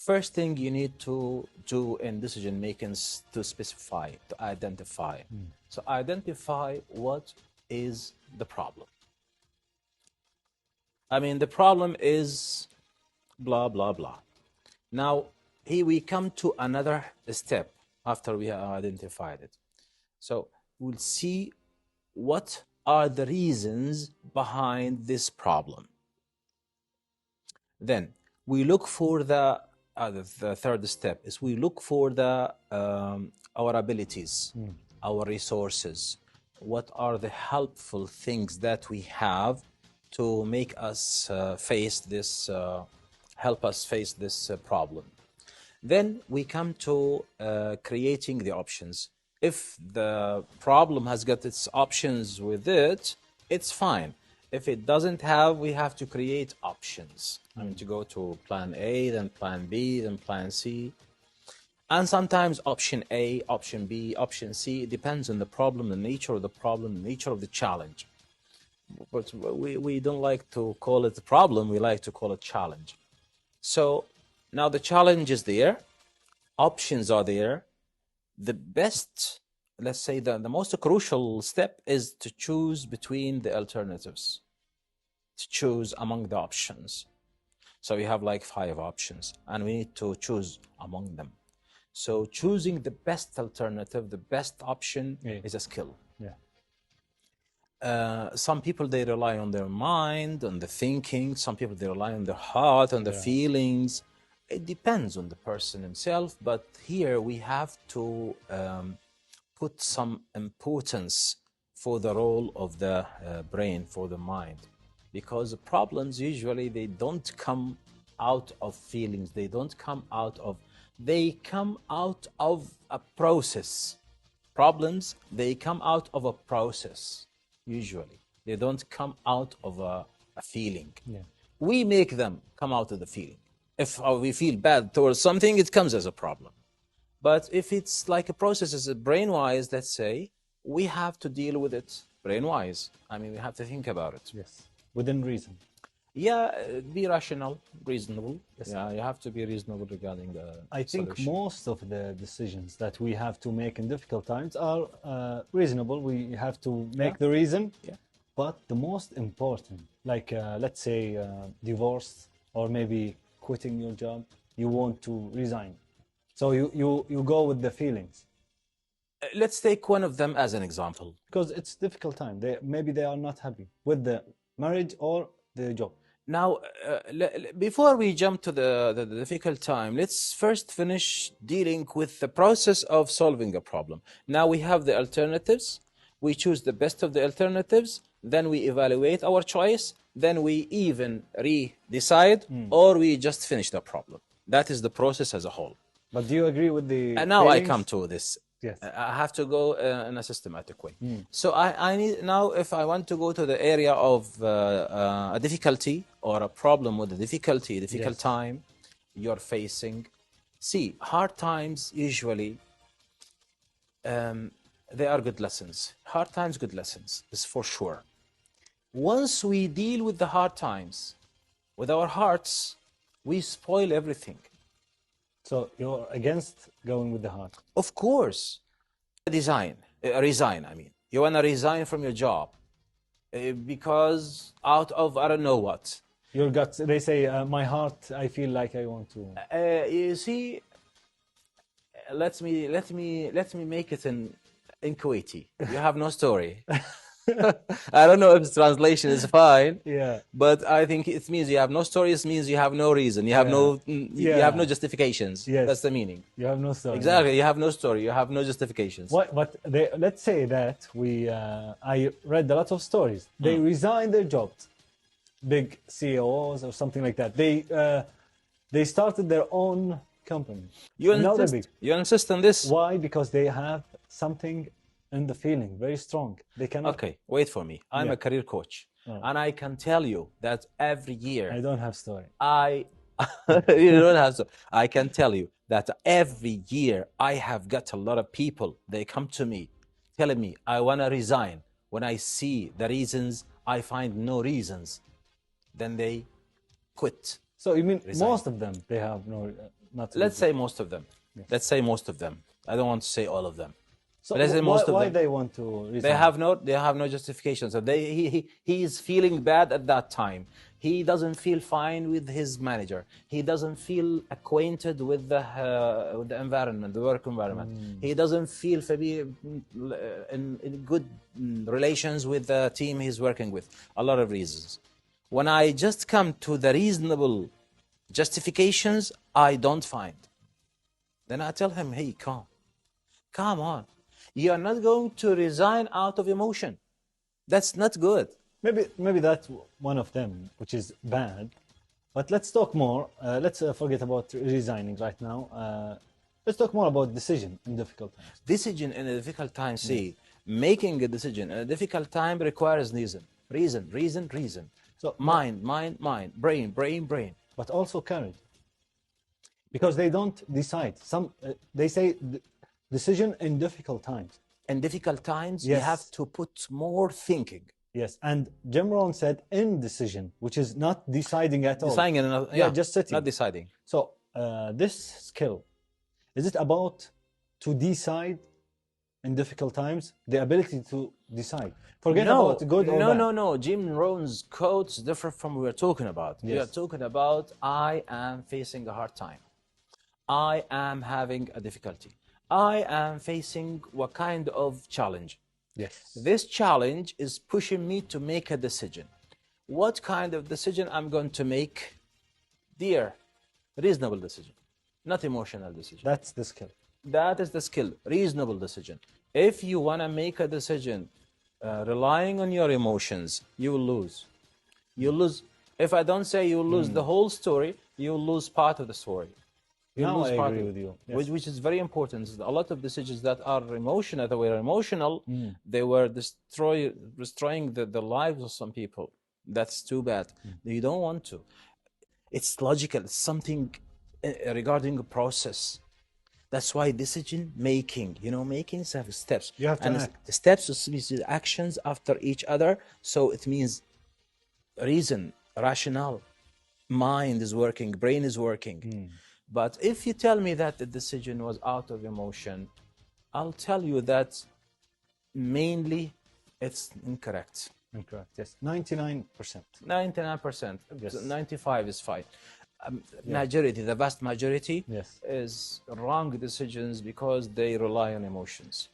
First thing you need to do in decision making is to specify, to identify. So identify what is the problem. I mean, the problem is blah, blah, blah. Now, here we come to another step after we have identified it. So we'll see what are the reasons behind this problem. Then we look for the third step is we look for the our abilities, our resources. What are the helpful things that we have to make us face this, help us face this problem? Then we come to creating the options. If the problem has got its options with it, it's fine. If it doesn't have, we have to create options. I mean, to go to plan A, then plan B, then plan C. And sometimes option A, option B, option C, it depends on the problem, the nature of the problem, the nature of the challenge. But we don't like to call it a problem, we like to call it challenge. So now the challenge is there, options are there. The best, let's say the most crucial step is to choose between the alternatives, to choose among the options. So we have like 5 options and we need to choose among them. So choosing the best alternative, the best option is a skill. Some people, they rely on their mind, on the thinking. Some people, they rely on their heart, on the feelings. It depends on the person himself. But here we have to put some importance for the role of the brain, for the mind. Because problems, usually, they don't come out of feelings. They don't come out of... They come out of a process. Problems, they come out of a process. Usually they don't come out of a feeling. We make them come out of the feeling. If we feel bad towards something, it comes as a problem. But if it's like a process, as a brain-wise, let's say, we have to deal with it brain-wise. I mean, we have to think about it. Within reason. Be rational, reasonable. You have to be reasonable regarding the I think solution. most of the decisions that we have to make in difficult times are reasonable. We have to make the reason. But the most important, like let's say divorce or maybe quitting your job, you want to resign. So you go with the feelings. Let's take one of them as an example. Because it's difficult time. Maybe they are not happy with the marriage or the job. Now, before we jump to the difficult time, let's first finish dealing with the process of solving a problem. Now we have the alternatives. We choose the best of the alternatives. Then we evaluate our choice. Then we even re-decide or we just finish the problem. That is the process as a whole. But do you agree with the And now feelings? I come to this. Yes. I have to go in a systematic way. So I need now, if I want to go to the area of a difficulty or a problem with a difficult time you're facing. See, hard times usually, they are good lessons. Hard times, good lessons, this is for sure. Once we deal with the hard times with our hearts, we spoil everything. So you're against going with the heart? Of course. Resign, I mean. You want to resign from your job because out of I don't know what. Your guts, they say, my heart, I feel like I want to. You see, let me make it in Kuwaiti. You have no story. I don't know if the translation is fine. But I think it means you have no story. It means you have no reason. You have you have no justifications. That's the meaning. You have no story. Exactly. You have no story. You have no justifications. But let's say that I read a lot of stories. They resign their jobs, big CEOs or something like that. They started their own company. You insist on this? Why? Because they have something in the feeling, very strong. They cannot. Okay, wait for me. I'm a career coach, and I can tell you that every year. I don't have story. You don't have to. I can tell you that every year I have got a lot of people. They come to me, telling me I want to resign. When I see the reasons, I find no reasons. Then they quit. So you mean resign. Most of them they have no. not. Let's say most of them. Yes. Let's say most of them. I don't want to say all of them. So But let's say most of why them. they want to resign? They have no justification. So he is feeling bad at that time. He doesn't feel fine with his manager. He doesn't feel acquainted with the environment, the work environment. He doesn't feel in good relations with the team he's working with. A lot of reasons. When I just come to the reasonable justifications, I don't find. Then I tell him, hey, come on. You are not going to resign out of emotion. That's not good. Maybe that's one of them, which is bad. But let's talk more. Let's forget about resigning right now. Let's talk more about decision in difficult times. Decision in a difficult time, making a decision in a difficult time requires reason. So mind, brain. But also courage. Because they don't decide. They say decision in difficult times. In difficult times, Yes. you have to put more thinking. Yes, and Jim Rohn said indecision, which is not deciding at all. Deciding in another, just sitting. Not deciding. So this skill, is it about to decide in difficult times? The ability to decide. Forget about good or bad. No. Jim Rohn's quotes differ from what we're talking about. Yes. We are talking about I am facing a hard time. I am having a difficulty. I am facing what kind of challenge? Yes. This challenge is pushing me to make a decision. What kind of decision I'm going to make? Dear, reasonable decision, not emotional decision. That's the skill. That is the skill, reasonable decision. If you want to make a decision relying on your emotions, you will lose. You'll lose. If I don't say you will lose the whole story, you will lose part of the story. Now I agree with you. Yes. Which is very important. A lot of decisions that are emotional, that were emotional, they were destroying the lives of some people. That's too bad. You don't want to. It's logical. It's something regarding a process. That's why decision making, making steps. You have to act. The steps means the actions after each other. So it means reason, rationale, mind is working, brain is working. But if you tell me that the decision was out of emotion, I'll tell you that mainly it's incorrect. Incorrect, yes. 99%. 99%. Yes. 95 is fine. Majority, the vast majority Yes. is wrong decisions because they rely on emotions.